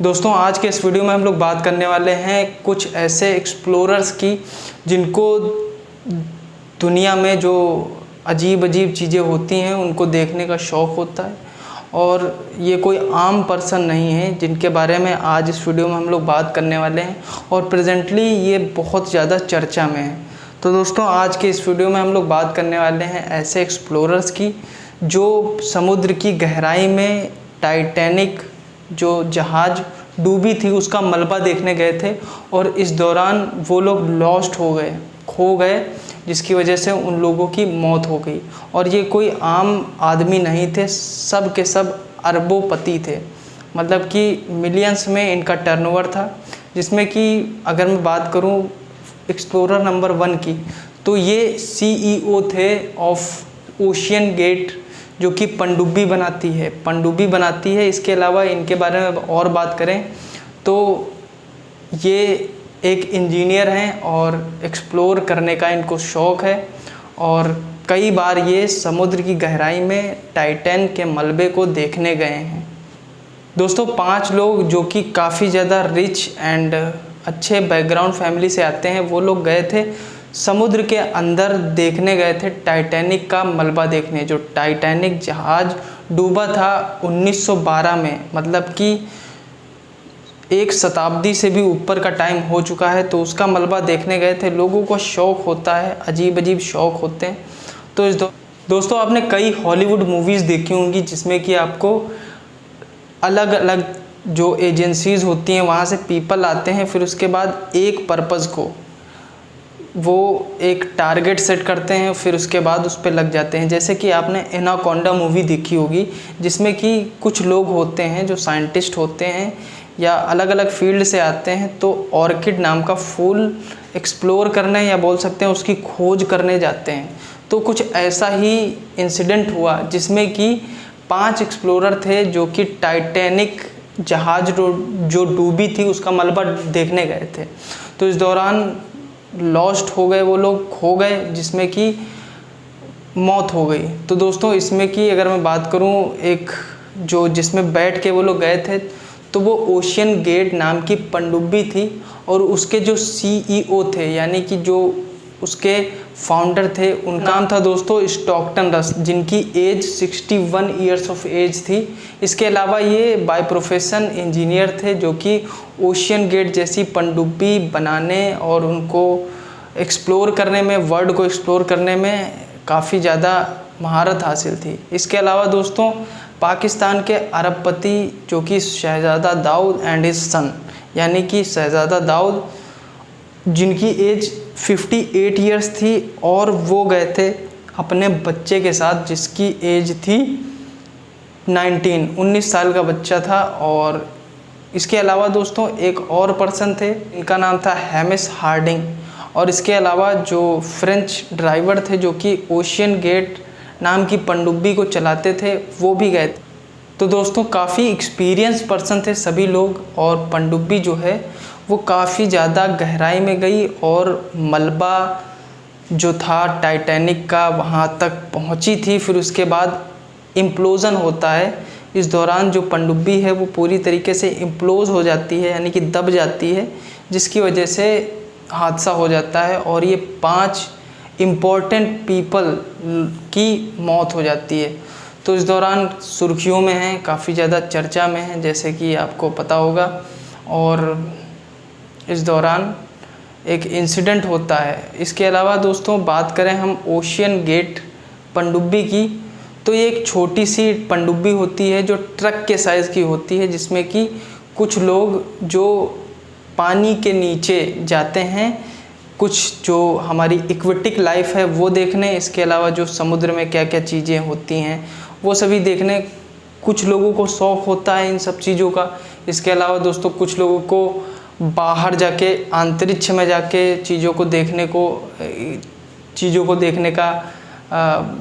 दोस्तों आज के इस वीडियो में हम लोग बात करने वाले हैं कुछ ऐसे एक्सप्लोरर्स की जिनको दुनिया में जो अजीब अजीब चीज़ें होती हैं उनको देखने का शौक़ होता है। और ये कोई आम पर्सन नहीं है जिनके बारे में आज इस वीडियो में हम लोग बात करने वाले हैं और प्रेजेंटली ये बहुत ज़्यादा चर्चा में है। तो दोस्तों आज के इस वीडियो में हम लोग बात करने वाले हैं ऐसे एक्सप्लोरर्स की जो समुद्र की गहराई में टाइटैनिक जो जहाज़ डूबी थी उसका मलबा देखने गए थे और इस दौरान वो लोग लॉस्ट हो गए, खो गए, जिसकी वजह से उन लोगों की मौत हो गई। और ये कोई आम आदमी नहीं थे, सब के सब अरबोपति थे, मतलब कि मिलियंस में इनका टर्नओवर था। जिसमें कि अगर मैं बात करूं एक्सप्लोरर नंबर 1 की, तो ये CEO थे ऑफ ओशियन गेट जो कि पनडुब्बी बनाती है। इसके अलावा इनके बारे में और बात करें तो ये एक इंजीनियर हैं और एक्सप्लोर करने का इनको शौक़ है और कई बार ये समुद्र की गहराई में टाइटैन के मलबे को देखने गए हैं। दोस्तों 5 लोग जो कि काफ़ी ज़्यादा रिच एंड अच्छे बैकग्राउंड फैमिली से आते हैं, वो लोग गए थे समुद्र के अंदर, देखने गए थे टाइटैनिक का मलबा देखने। जो टाइटैनिक जहाज़ डूबा था 1912 में, मतलब कि 1 शताब्दी से भी ऊपर का टाइम हो चुका है, तो उसका मलबा देखने गए थे। लोगों को शौक़ होता है, अजीब अजीब शौक़ होते हैं। तो दोस्तों आपने कई हॉलीवुड मूवीज़ देखी होंगी जिसमें कि आपको अलग अलग जो एजेंसीज़ होती हैं वहाँ से पीपल आते हैं, फिर उसके बाद एक पर्पज़ को वो एक टारगेट सेट करते हैं, फिर उसके बाद उस पर लग जाते हैं। जैसे कि आपने एनाकोंडा मूवी देखी होगी जिसमें कि कुछ लोग होते हैं जो साइंटिस्ट होते हैं या अलग अलग फील्ड से आते हैं, तो ऑर्किड नाम का फूल एक्सप्लोर करने या बोल सकते हैं उसकी खोज करने जाते हैं। तो कुछ ऐसा ही इंसिडेंट हुआ जिसमें कि 5 एक्सप्लोरर थे जो कि टाइटैनिक जहाज़ जो डूबी थी उसका मलबा देखने गए थे। तो इस दौरान लॉस्ट हो गए, वो लोग खो गए, जिसमें कि मौत हो गई। तो दोस्तों इसमें कि अगर मैं बात करूं एक जो जिसमें बैठ के वो लोग गए थे, तो वो ओशियन गेट नाम की पनडुब्बी थी और उसके जो CEO थे, यानी कि जो उसके फाउंडर थे, उनका नाम था दोस्तों स्टॉकटन रस, जिनकी एज 61 ईयर्स ऑफ एज थी। इसके अलावा ये बाय प्रोफेशन इंजीनियर थे जो कि ओशियन गेट जैसी पनडुब्बी बनाने और उनको एक्सप्लोर करने में, वर्ल्ड को एक्सप्लोर करने में काफ़ी ज़्यादा महारत हासिल थी। इसके अलावा दोस्तों पाकिस्तान के अरबपति जो कि शहज़ादा दाऊद एंड हिज सन, यानी कि शहज़ादा दाऊद जिनकी एज 58 ईयर्स थी और वो गए थे अपने बच्चे के साथ जिसकी एज थी 19 साल का बच्चा था। और इसके अलावा दोस्तों एक और पर्सन थे, इनका नाम था हैमिस हार्डिंग। और इसके अलावा जो फ्रेंच ड्राइवर थे जो कि ओशियन गेट नाम की पनडुब्बी को चलाते थे, वो भी गए थे। तो दोस्तों काफ़ी एक्सपीरियंस पर्सन थे सभी लोग और पनडुब्बी जो है वो काफ़ी ज़्यादा गहराई में गई और मलबा जो था टाइटैनिक का वहाँ तक पहुँची थी। फिर उसके बाद इम्प्लोज़न होता है, इस दौरान जो पनडुब्बी है वो पूरी तरीके से इम्प्लोज़ हो जाती है, यानी कि दब जाती है, जिसकी वजह से हादसा हो जाता है और ये 5 इम्पोर्टेंट पीपल की मौत हो जाती है। तो इस दौरान सुर्खियों में हैं, काफ़ी ज़्यादा चर्चा में हैं, जैसे कि आपको पता होगा। और इस दौरान एक इंसिडेंट होता है। इसके अलावा दोस्तों बात करें हम ओशियन गेट पनडुब्बी की, तो ये एक छोटी सी पनडुब्बी होती है जो ट्रक के साइज़ की होती है, जिसमें कि कुछ लोग जो पानी के नीचे जाते हैं, कुछ जो हमारी एक्वेटिक लाइफ है वो देखने, इसके अलावा जो समुद्र में क्या क्या चीज़ें होती हैं वो सभी देखने कुछ लोगों को शौक़ होता है इन सब चीज़ों का। इसके अलावा दोस्तों कुछ लोगों को बाहर जाके अंतरिक्ष में जाके चीज़ों को देखने का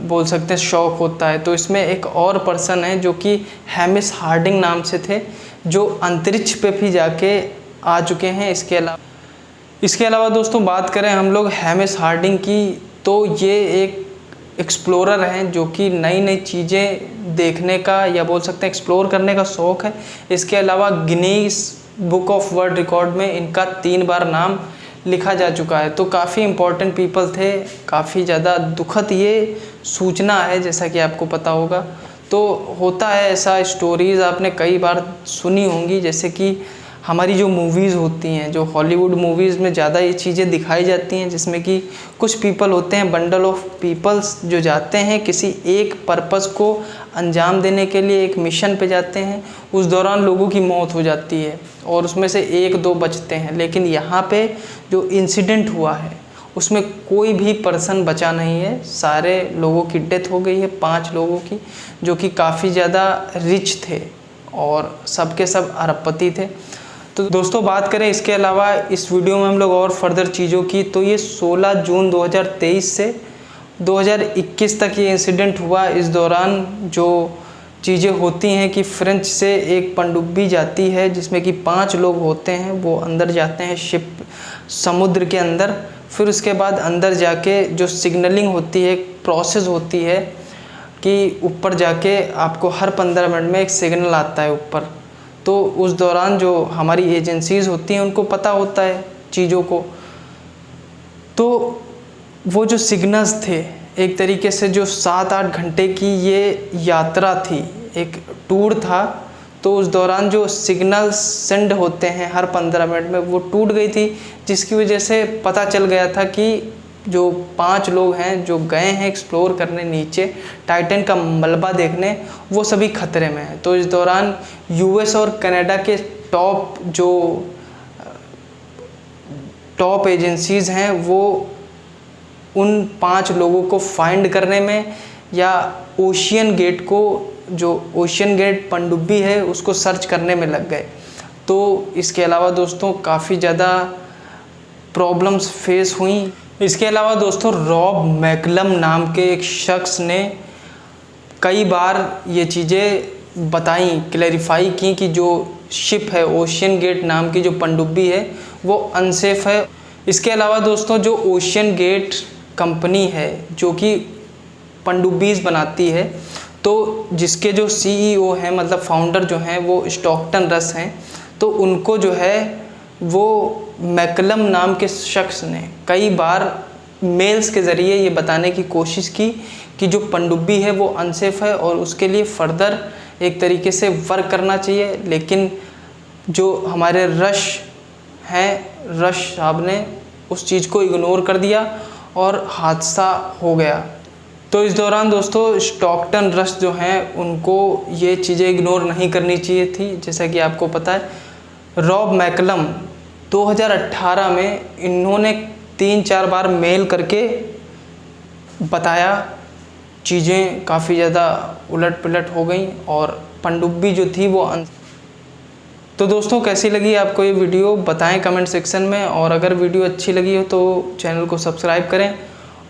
बोल सकते हैं शौक़ होता है। तो इसमें एक और पर्सन है जो कि हैमिस हार्डिंग नाम से थे, जो अंतरिक्ष पे भी जाके आ चुके हैं। इसके अलावा दोस्तों बात करें हम लोग हैमिस हार्डिंग की, तो ये एक एक्सप्लोरर हैं जो कि नई नई चीज़ें देखने का या बोल सकते हैं एक्सप्लोर करने का शौक़ है। इसके अलावा Guinness book of world record में इनका 3 बार नाम लिखा जा चुका है। तो काफ़ी इम्पोर्टेंट पीपल थे, काफ़ी ज़्यादा दुखद ये सूचना है जैसा कि आपको पता होगा। तो होता है ऐसा, स्टोरीज़ आपने कई बार सुनी होंगी, जैसे कि हमारी जो मूवीज़ होती हैं, जो हॉलीवुड मूवीज़ में ज़्यादा ये चीज़ें दिखाई जाती हैं, जिसमें कि कुछ पीपल होते हैं, बंडल ऑफ पीपल्स, जो जाते हैं किसी एक पर्पस को अंजाम देने के लिए, एक मिशन पे जाते हैं। उस दौरान लोगों की मौत हो जाती है और उसमें से 1-2 बचते हैं। लेकिन यहाँ पे जो इंसिडेंट हुआ है उसमें कोई भी पर्सन बचा नहीं है, सारे लोगों की डेथ हो गई है, 5 लोगों की, जो कि काफ़ी ज़्यादा रिच थे और सबके सब अरबपति थे। तो दोस्तों बात करें इसके अलावा इस वीडियो में हम लोग और फर्दर चीज़ों की, तो ये 16 जून 2023 से 2021 तक ये इंसिडेंट हुआ। इस दौरान जो चीज़ें होती हैं कि फ्रेंच से एक पनडुब्बी जाती है जिसमें कि 5 लोग होते हैं, वो अंदर जाते हैं शिप समुद्र के अंदर। फिर उसके बाद अंदर जाके जो सिग्नलिंग होती है, प्रोसेस होती है कि ऊपर जाके आपको हर 15 मिनट में एक सिग्नल आता है ऊपर। तो उस दौरान जो हमारी एजेंसीज़ होती हैं उनको पता होता है चीज़ों को, तो वो जो सिग्नल्स थे एक तरीके से जो 7-8 घंटे की ये यात्रा थी, एक टूर था। तो उस दौरान जो सिग्नल्स सेंड होते हैं हर 15 मिनट में, वो टूट गई थी, जिसकी वजह से पता चल गया था कि जो 5 लोग हैं जो गए हैं एक्सप्लोर करने नीचे टाइटन का मलबा देखने, वो सभी खतरे में हैं। तो इस दौरान यूएस और कनाडा के टॉप एजेंसीज़ हैं वो उन 5 लोगों को फाइंड करने में या ओशियन गेट को, जो ओशियन गेट पनडुब्बी है, उसको सर्च करने में लग गए। तो इसके अलावा दोस्तों काफ़ी ज़्यादा प्रॉब्लम्स फेस हुई। इसके अलावा दोस्तों रॉब मैकलम नाम के एक शख्स ने कई बार ये चीज़ें बताई, क्लैरिफाई की कि जो शिप है, ओशियन गेट नाम की जो पनडुब्बी है, वो अनसेफ है। इसके अलावा दोस्तों जो ओशियन गेट कंपनी है जो कि पनडुब्बीज़ बनाती है, तो जिसके जो CEO हैं, मतलब फाउंडर जो हैं, वो स्टॉकटन रस हैं। तो उनको जो है वो मैकलम नाम के शख्स ने कई बार मेल्स के ज़रिए ये बताने की कोशिश की कि जो पनडुब्बी है वो अनसेफ है और उसके लिए फ़र्दर एक तरीके से वर्क करना चाहिए। लेकिन जो हमारे रश साहब ने उस चीज़ को इग्नोर कर दिया और हादसा हो गया। तो इस दौरान दोस्तों स्टॉकटन रस जो हैं उनको ये चीज़ें इग्नोर नहीं करनी चाहिए थी। जैसा कि आपको पता है, रॉब मैकलम 2018 में इन्होंने 3-4 बार मेल करके बताया, चीज़ें काफ़ी ज़्यादा उलट पुलट हो गई और पनडुब्बी जो थी वो तो दोस्तों कैसी लगी आपको ये वीडियो बताएं कमेंट सेक्शन में, और अगर वीडियो अच्छी लगी हो तो चैनल को सब्सक्राइब करें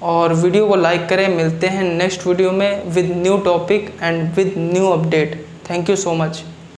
और वीडियो को लाइक करें। मिलते हैं नेक्स्ट वीडियो में with new topic and with new update. Thank you so much.